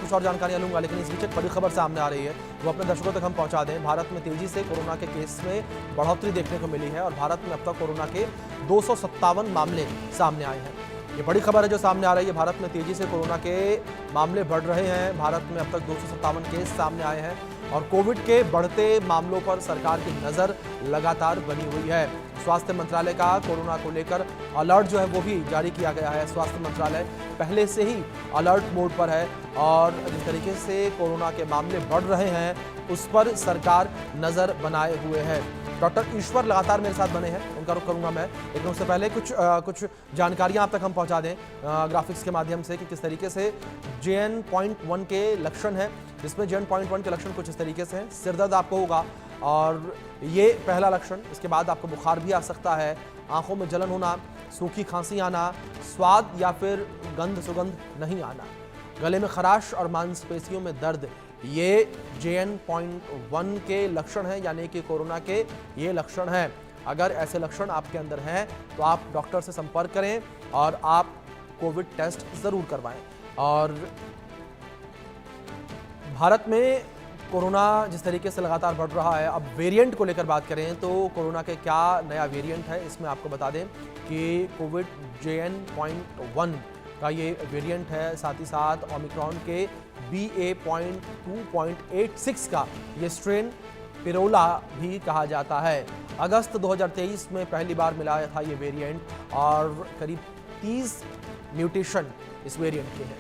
कुछ और जानकारियां लूंगा, लेकिन इस बीच एक बड़ी खबर सामने आ रही है, वो अपने दर्शकों तक हम पहुंचा दें। भारत में तेजी से कोरोना के केस में बढ़ोतरी देखने को मिली है और भारत में अब तक कोरोना के 257 मामले सामने आए हैं। ये बड़ी खबर है जो सामने आ रही है। भारत में तेजी से कोरोना के मामले बढ़ रहे हैं। भारत में अब तक 257 केस सामने आए हैं और कोविड के बढ़ते मामलों पर सरकार की नज़र लगातार बनी हुई है। स्वास्थ्य मंत्रालय का कोरोना को लेकर अलर्ट जो है वो भी जारी किया गया है। स्वास्थ्य मंत्रालय पहले से ही अलर्ट मोड पर है और जिस तरीके से कोरोना के मामले बढ़ रहे हैं उस पर सरकार नज़र बनाए हुए है। डॉक्टर ईश्वर लगातार मेरे साथ बने हैं, उनका रुख करूंगा मैं, लेकिन उससे पहले कुछ जानकारियां आप तक हम पहुंचा दें ग्राफिक्स के माध्यम से कि किस तरीके से JN.1 के लक्षण हैं, जिसमें JN.1 के लक्षण कुछ इस तरीके से हैं। सिरदर्द आपको होगा और ये पहला लक्षण, इसके बाद आपको बुखार भी आ सकता है, आंखों में जलन होना, सूखी खांसी आना, स्वाद या फिर गंध सुगंध नहीं आना, गले में खराश और मांसपेशियों में दर्द, ये JN.1 के लक्षण हैं, यानी कि कोरोना के ये लक्षण हैं। अगर ऐसे लक्षण आपके अंदर हैं तो आप डॉक्टर से संपर्क करें और आप कोविड टेस्ट ज़रूर करवाएं। और भारत में कोरोना जिस तरीके से लगातार बढ़ रहा है, अब वेरिएंट को लेकर बात करें तो कोरोना के क्या नया वेरिएंट है, इसमें आपको बता दें कि कोविड JN.1 का ये वेरिएंट है। साथ ही साथ ओमिक्रॉन के BA.2.86 का ये स्ट्रेन पिरोला भी कहा जाता है। अगस्त 2023 में पहली बार मिला था ये वेरिएंट और करीब 30 म्यूटेशन इस वेरिएंट के हैं।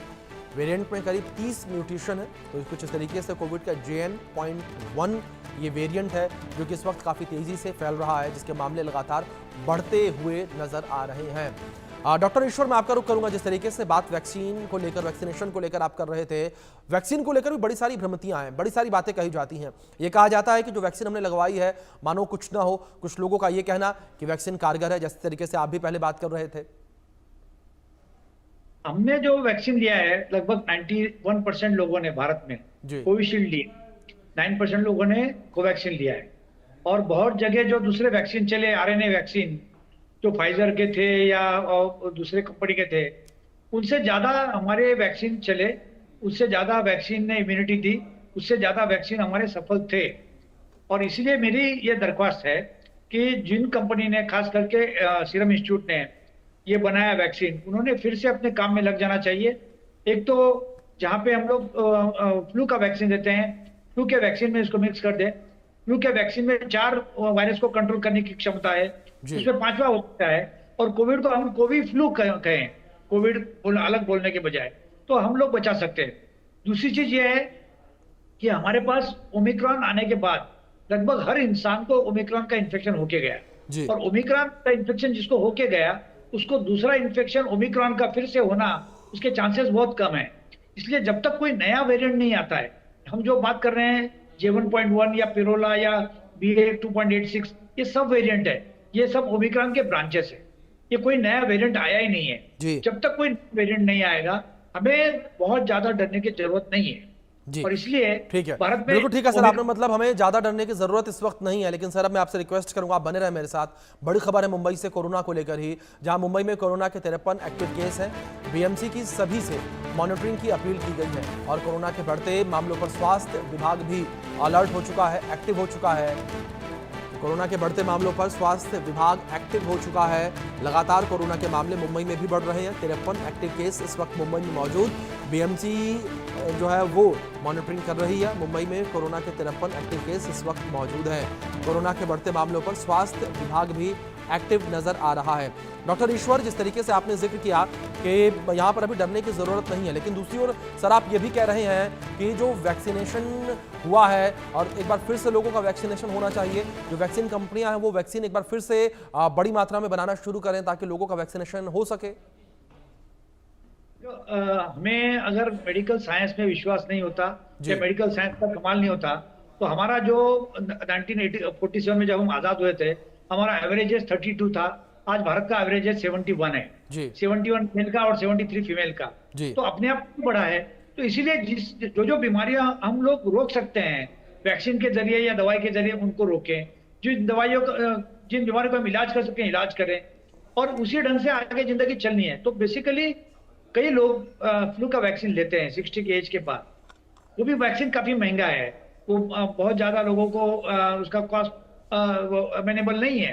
वेरिएंट में करीब 30 म्यूटेशन है, तो कुछ इस तरीके से कोविड का JN.1 ये वेरिएंट है जो कि इस वक्त काफ़ी तेज़ी से फैल रहा है, जिसके मामले लगातार बढ़ते हुए नज़र आ रहे हैं। डॉक्टर ईश्वर, मैं आपका रुख करूंगा। जिस तरीके से बात वैक्सीन को लेकर, वैक्सीनेशन को लेकर आप कर रहे थे, वैक्सीन को लेकर भी बड़ी सारी भ्रमितियां हैं, बड़ी सारी बातें कही जाती हैं। ये कहा जाता है कि जो वैक्सीन हमने लगवाई है मानो कुछ ना हो, कुछ लोगों का ये कहना कि वैक्सीन कारगर है, जिस तरीके से आप भी पहले बात कर रहे थे। हमने जो वैक्सीन लिया है लगभग 91% लोगों ने भारत में कोविशील्ड ली, 9% लोगों ने कोवैक्सीन लिया है। और बहुत जगह जो दूसरे वैक्सीन चले, RNA वैक्सीन जो फाइजर के थे या दूसरे कंपनी के थे, उनसे ज्यादा हमारे वैक्सीन चले, उससे ज्यादा वैक्सीन ने इम्यूनिटी दी, उससे ज्यादा वैक्सीन हमारे सफल थे। और इसलिए मेरी ये दरख्वास्त है कि जिन कंपनी ने, खास करके सीरम इंस्टीट्यूट ने ये बनाया वैक्सीन, उन्होंने फिर से अपने काम में लग जाना चाहिए। एक तो जहाँ पे हम लोग फ्लू का वैक्सीन देते हैं, फ्लू के वैक्सीन में इसको मिक्स कर दें। फ्लू के वैक्सीन में 4 वायरस को कंट्रोल करने की क्षमता है, उसमें 5वां हो सकता है। और कोविड को हम कोविड फ्लू कहें, कोविड अलग बोलने के बजाय, तो हम लोग बचा सकते हैं। दूसरी चीज ये है कि हमारे पास ओमिक्रॉन आने के बाद लगभग हर इंसान को ओमिक्रॉन का इन्फेक्शन होके गया, और ओमिक्रॉन का इन्फेक्शन जिसको होके गया उसको दूसरा इन्फेक्शन ओमिक्रॉन का फिर से होना, उसके चांसेस बहुत कम है। इसलिए जब तक कोई नया वेरिएंट नहीं आता है, हम जो बात कर रहे हैं JN.1 या पिरोला या BA.2.86, ये सब वेरिएंट है, ये सब ओमिक्रॉन के ब्रांचेस है, ये कोई नया वेरिएंट आया ही नहीं है। जब तक कोई वेरिएंट नहीं आएगा हमें बहुत ज्यादा डरने की जरूरत नहीं है। और इसलिए ठीक है, भारत में बिल्कुल ठीक है सर, आपने मतलब हमें ज्यादा डरने की जरूरत इस वक्त नहीं है। लेकिन सर अब मैं आपसे रिक्वेस्ट करूंगा, आप बने रहे मेरे साथ। बड़ी खबर है मुंबई से कोरोना को लेकर ही, जहां मुंबई में कोरोना के 53 एक्टिव केस हैं। BMC की सभी से मॉनिटरिंग की अपील की गई है और कोरोना के बढ़ते मामलों पर स्वास्थ्य विभाग भी अलर्ट हो चुका है, एक्टिव हो चुका है। कोरोना के बढ़ते मामलों पर स्वास्थ्य विभाग एक्टिव हो चुका है। लगातार कोरोना के मामले मुंबई में भी बढ़ रहे हैं। 53 एक्टिव केस इस वक्त मुंबई में मौजूद। BMC जो है वो मॉनिटरिंग कर रही है। मुंबई में कोरोना के 53 एक्टिव केस इस वक्त मौजूद हैं। कोरोना के बढ़ते मामलों पर स्वास्थ्य विभाग भी एक्टिव नजर आ रहा है। डॉक्टर ईश्वर, जिस तरीके से आपने जिक्र किया कि यहाँ पर अभी डरने की ज़रूरत नहीं है, लेकिन दूसरी ओर सर आप ये भी कह रहे हैं कि जो वैक्सीनेशन हुआ है और एक बार फिर से लोगों का वैक्सीनेशन होना चाहिए, जो वैक्सीन कंपनियां हैं वो वैक्सीन एक बार फिर से बड़ी मात्रा में बनाना शुरू करें ताकि लोगों का वैक्सीनेशन हो सके। हमें अगर मेडिकल साइंस में विश्वास नहीं होता या मेडिकल साइंस का कमाल नहीं होता, तो हमारा जो 1947 में जब हम आजाद हुए थे, हमारा एवरेज एज 32 था। आज भारत का एवरेज एज 71 है, 71 मेल का और 73 फीमेल का, तो अपने आप बढ़ा है। तो इसीलिए जो बीमारियां हम लोग रोक सकते हैं वैक्सीन के जरिए या दवाई के जरिए, उनको रोकें। जिन बीमारियों का हम इलाज कर सकते हैं इलाज करें, और उसी ढंग से आगे जिंदगी चलनी है। तो बेसिकली कई लोग फ्लू का वैक्सीन लेते हैं 60 की एज के बाद, वो भी वैक्सीन काफी महंगा है, वो बहुत ज्यादा लोगों को उसका कॉस्ट अमेनेबल नहीं है।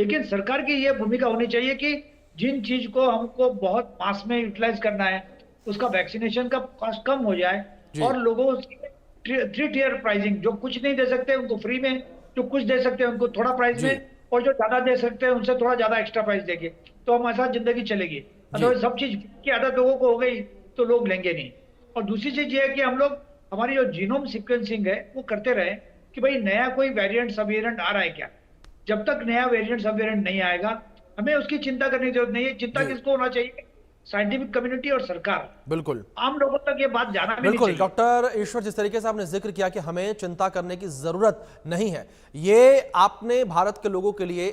लेकिन सरकार की ये भूमिका होनी चाहिए कि जिन चीज को हमको बहुत मास में यूटिलाइज करना है, उसका वैक्सीनेशन का कॉस्ट कम हो जाए और लोगों थ्री टियर प्राइसिंग, जो कुछ नहीं दे सकते उनको फ्री में, जो कुछ दे सकते हैं उनको थोड़ा प्राइस में, और जो ज्यादा दे सकते हैं उनसे थोड़ा ज्यादा एक्स्ट्रा प्राइस देंगे, तो हमारे साथ जिंदगी चलेगी। अगर सब चीज की आदत लोगों को हो गई तो लोग लेंगे नहीं। और दूसरी चीज ये है कि हम लोग हमारी जो जीनोम सीक्वेंसिंग है वो करते रहे कि भाई नया कोई वेरिएंट सब वेरिएंट आ रहा है क्या। जब तक नया वेरिएंट सब वेरिएंट नहीं आएगा हमें उसकी चिंता करने की जरूरत नहीं है। चिंता किसको होना चाहिए? साइंटिफिक कम्युनिटी और सरकार। बिल्कुल, आम लोगों तक ये बात जाना भी बिल्कुल नहीं चाहिए। डॉक्टर ईश्वर, जिस तरीके से आपने जिक्र किया कि हमें चिंता करने की जरूरत नहीं है, ये आपने भारत के लोगों के लिए